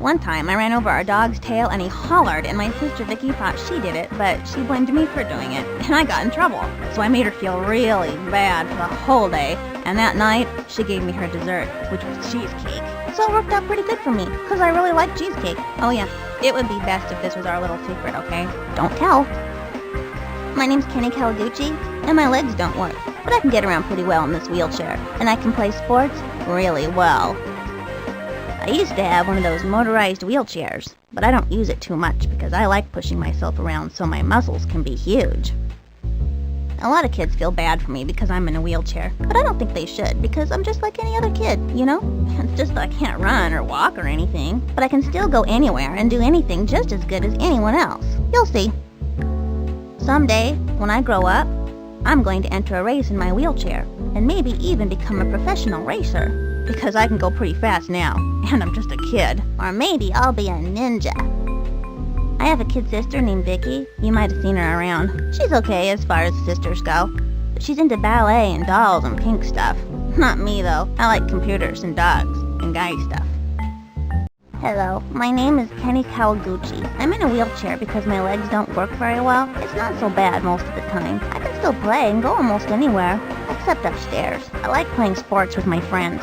One time, I ran over our dog's tail and he hollered, and my sister Vicky thought she did it, but she blamed me for doing it, and I got in trouble. So I made her feel really bad for the whole day, and that night, she gave me her dessert, which was cheesecake. So it worked out pretty good for me, because I really like cheesecake. Oh yeah, it would be best if this was our little secret, okay? Don't tell. My name's Kenny Kawaguchi, and my legs don't work, but I can get around pretty well in this wheelchair, and I can play sports really well. I used to have one of those motorized wheelchairs, but I don't use it too much because I like pushing myself around so my muscles can be huge. A lot of kids feel bad for me because I'm in a wheelchair, but I don't think they should because I'm just like any other kid, you know? It's just that I can't run or walk or anything, but I can still go anywhere and do anything just as good as anyone else. You'll see. Someday, when I grow up, I'm going to enter a race in my wheelchair and maybe even become a professional racer. Because I can go pretty fast now, and I'm just a kid. Or maybe I'll be a ninja. I have a kid sister named Vicky. You might have seen her around. She's okay as far as sisters go. But she's into ballet and dolls and pink stuff. Not me, though. I like computers and dogs and guy stuff. Hello, my name is Kenny Kawaguchi. I'm in a wheelchair because my legs don't work very well. It's not so bad most of the time. I can still play and go almost anywhere, except upstairs. I like playing sports with my friends.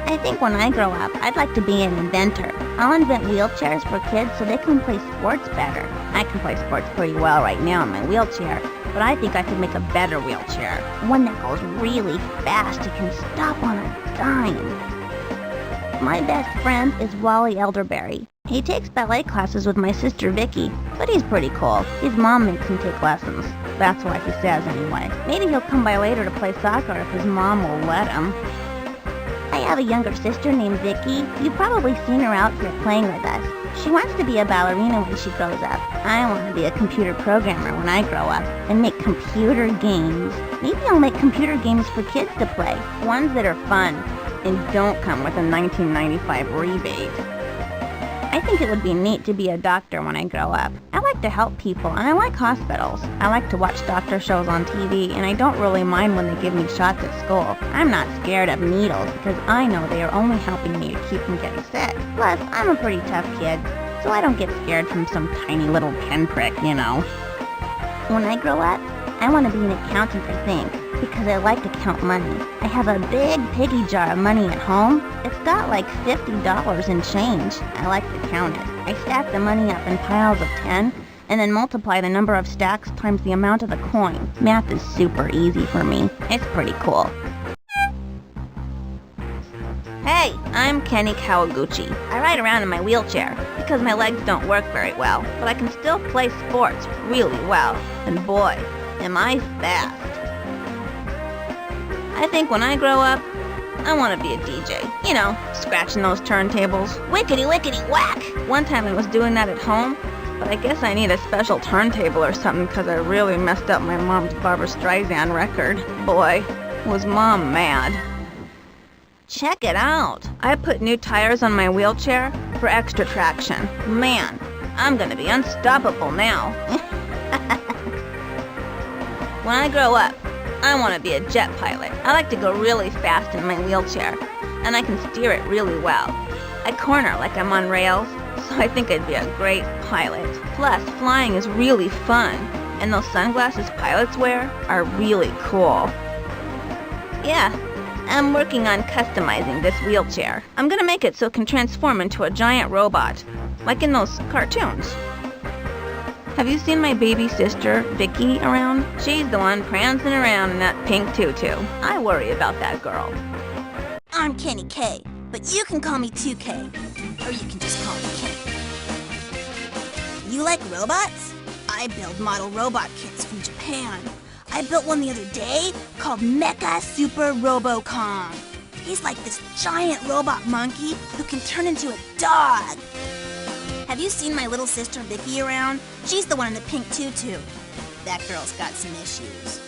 I think when I grow up, I'd like to be an inventor. I'll invent wheelchairs for kids so they can play sports better. I can play sports pretty well right now in my wheelchair, but I think I could make a better wheelchair. One that goes really fast and can stop on a dime. My best friend is Wally Elderberry. He takes ballet classes with my sister Vicky, but he's pretty cool. His mom makes him take lessons. That's what he says anyway. Maybe he'll come by later to play soccer if his mom will let him. I have a younger sister named Vicky. You've probably seen her out here playing with us. She wants to be a ballerina when she grows up. I want to be a computer programmer when I grow up and make computer games. Maybe I'll make computer games for kids to play, ones that are fun and don't come with a 1995 rebate. I think it would be neat to be a doctor when I grow up. I like to help people, and I like hospitals. I like to watch doctor shows on TV, and I don't really mind when they give me shots at school. I'm not scared of needles because I know they are only helping me to keep from getting sick. Plus, I'm a pretty tough kid, so I don't get scared from some tiny little pinprick, you know. When I grow up, I want to be an accountant, I think, because I like to count money. I have a big piggy jar of money at home. It's got like $50 in change. I like to count it. I stack the money up in piles of 10 and then multiply the number of stacks times the amount of the coin. Math is super easy for me. It's pretty cool. Hey, I'm Kenny Kawaguchi. I ride around in my wheelchair because my legs don't work very well, but I can still play sports really well. And boy, am I fast. I think when I grow up, I want to be a DJ. You know, scratching those turntables. Wickety wickety whack! One time I was doing that at home, but I guess I need a special turntable or something because I really messed up my mom's Barbra Streisand record. Boy, was Mom mad. Check it out! I put new tires on my wheelchair for extra traction. Man, I'm gonna be unstoppable now. When I grow up, I want to be a jet pilot. I like to go really fast in my wheelchair, and I can steer it really well. I corner like I'm on rails, so I think I'd be a great pilot. Plus, flying is really fun, and those sunglasses pilots wear are really cool. Yeah, I'm working on customizing this wheelchair. I'm gonna make it so it can transform into a giant robot, like in those cartoons. Have you seen my baby sister, Vicky, around? She's the one prancing around in that pink tutu. I worry about that girl. I'm Kenny K, but you can call me 2K, or you can just call me Kenny. You like robots? I build model robot kits from Japan. I built one the other day called Mecha Super Robo Kong. He's like this giant robot monkey who can turn into a dog. Have you seen my little sister Vicky around? She's the one in the pink tutu. That girl's got some issues.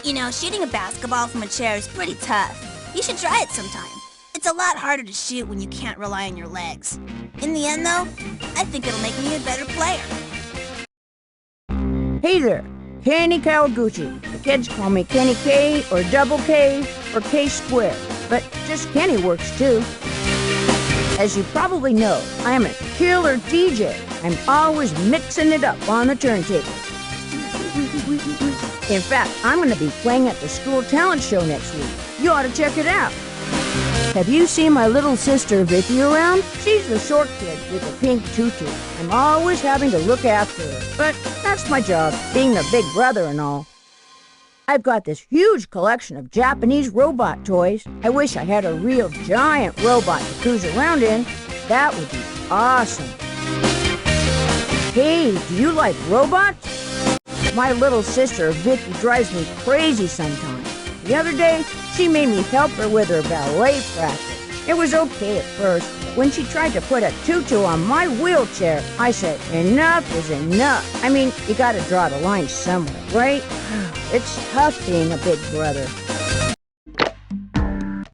You know, shooting a basketball from a chair is pretty tough. You should try it sometime. It's a lot harder to shoot when you can't rely on your legs. In the end, though, I think it'll make me a better player. Hey there, Kenny Kawaguchi. The kids call me Kenny K, or Double K, or K squared. But just Kenny works too. As you probably know, I am a killer DJ. I'm always mixing it up on the turntable. In fact, I'm going to be playing at the school talent show next week. You ought to check it out. Have you seen my little sister Vicky around? She's the short kid with the pink tutu. I'm always having to look after her, but that's my job, being the big brother and all. I've got this huge collection of Japanese robot toys. I wish I had a real giant robot to cruise around in. That would be awesome. Hey, do you like robots? My little sister Vicky drives me crazy sometimes. The other day, she made me help her with her ballet practice. It was okay at first. When she tried to put a tutu on my wheelchair, I said, enough is enough. I mean, you gotta draw the line somewhere, right? It's tough being a big brother.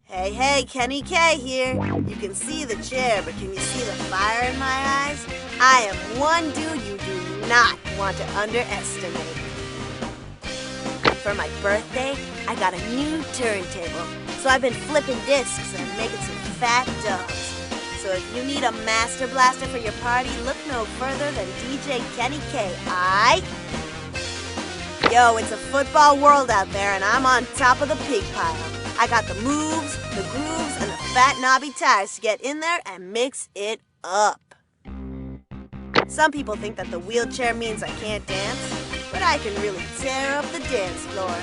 Hey, Kenny K here. You can see the chair, but can you see the fire in my eyes? I am one dude you do not want to underestimate. For my birthday, I got a new turntable, so I've been flipping discs and making some fat dubs. So if you need a master blaster for your party, look no further than DJ Kenny K, aight? Yo, it's a football world out there, and I'm on top of the pig pile. I got the moves, the grooves, and the fat knobby tires to get in there and mix it up. Some people think that the wheelchair means I can't dance, but I can really tear up the dance floor.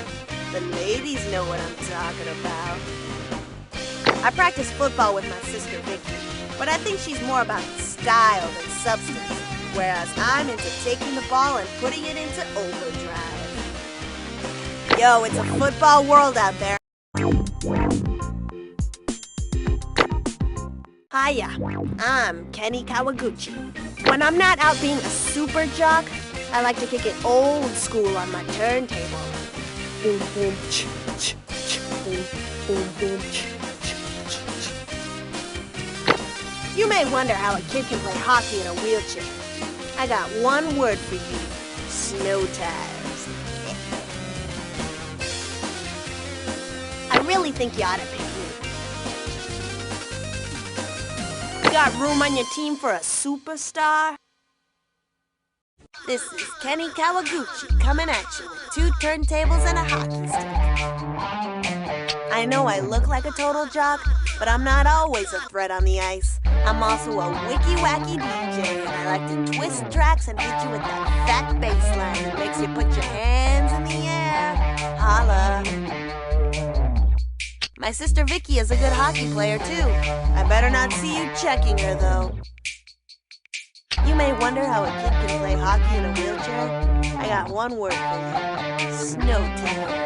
The ladies know what I'm talking about. I practice football with my sister Vicky, but I think she's more about style than substance, whereas I'm into taking the ball and putting it into overdrive. Yo, it's a football world out there. Hiya, I'm Kenny Kawaguchi. When I'm not out being a super jock, I like to kick it old school on my turntable. Boom, boom, ch, ch, ch, boom, boom, boom, ch, ch, ch, ch. You may wonder how a kid can play hockey in a wheelchair. I got one word for you: snow tires. I really think you ought to pick me. You got room on your team for a superstar? This is Kenny Kawaguchi coming at you with 2 turntables and a hockey stick. I know I look like a total jock, but I'm not always a threat on the ice. I'm also a wicky-wacky DJ, and I like to twist tracks and hit you with that fat bass line that makes you put your hands in the air. Holla. My sister Vicky is a good hockey player, too. I better not see you checking her, though. You may wonder how a kid can play hockey in a wheelchair. I got one word for you: snow tires.